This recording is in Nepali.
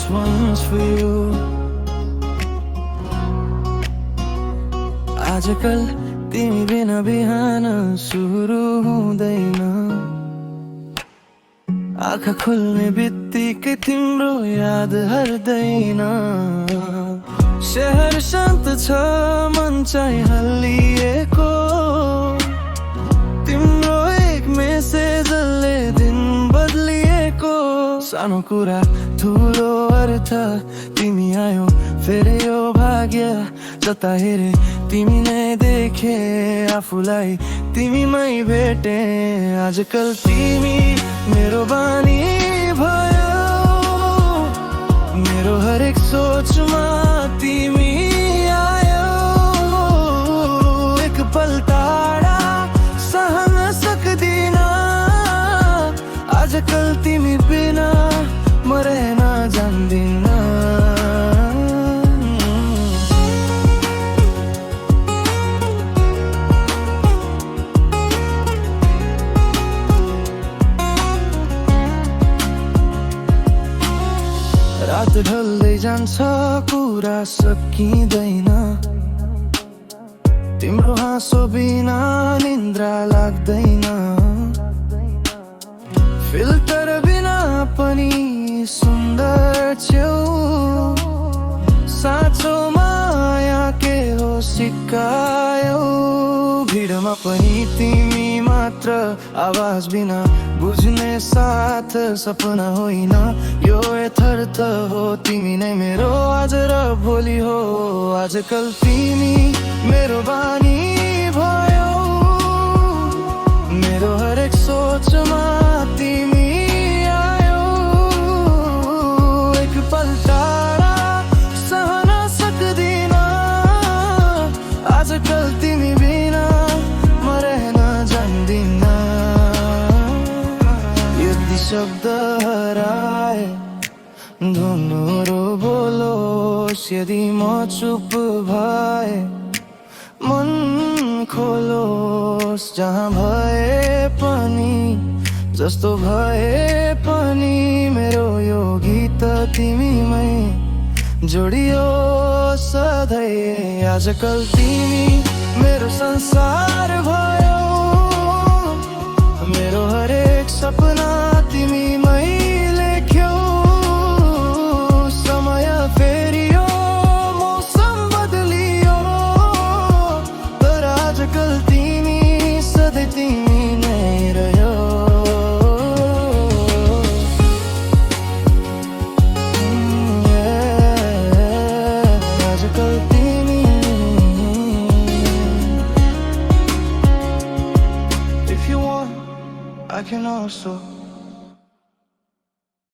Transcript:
one's for you. आजकल तिमी बिना बिहान सुरु हुँदैन, आँखा खोल्ने बित्तिकै तिम्रो याद हट्दैन। शहर शान्त छ, मन चाहिँ हल्लिएको, तिम्रो एक मेसेजले दिन बदलिएको। सानो कुरा ठुलो अर्थ, तिमी आयो फेरि यो भाग्य, जता हेरे तिमी नै देखे, आफूलाई तिमीमै भेटे। आजकल तिमी मेरो बानी भयो, मेरो हरेक सोचमा तिमी आयो। एक पल टाढा सहन सक्दिन, आजकल तिमी बिना म रहन जान्दिन। रात ढल्दै जान्छ, कुरा सकिँदैन, तिम्रो हाँसो बिना निन्द्रा लाग्दैन। फिल्टर बिना पनि सुन्दर छेउ, साँचो माया के हो सिकायौ। भिडमा पनि तिमी मात्र, आवाज बिना बुझ्ने साथ सपना होइन, यो यथार्थ हो। तिमी नै मेरो आज र भोलि हो, आजकल तिमी मेरो बानी भयो, मेरो हरेक सोचमा तिमी आयो। एक पल टाढा सहन सक्दिन, आजकल तिमी बिना म रहन जान्दिन। यदि शब्द हराए धुनुरो बोलोस्, यदि म चुप भए मन खोलोस्। जहाँ भए पनि जस्तो भए पनि, मेरो यो गीत तिमीमै जोडियो सधैँ। आजकल तिमी मेरो संसार भयो, मेरो हरेक सपना तिमीमै लेख्यौ। समय फेरियो, मौसम बदलियो, तर आजकल तिमी सधैँ तिमी नै रह्यो। आजकल तिमी, if you want I can also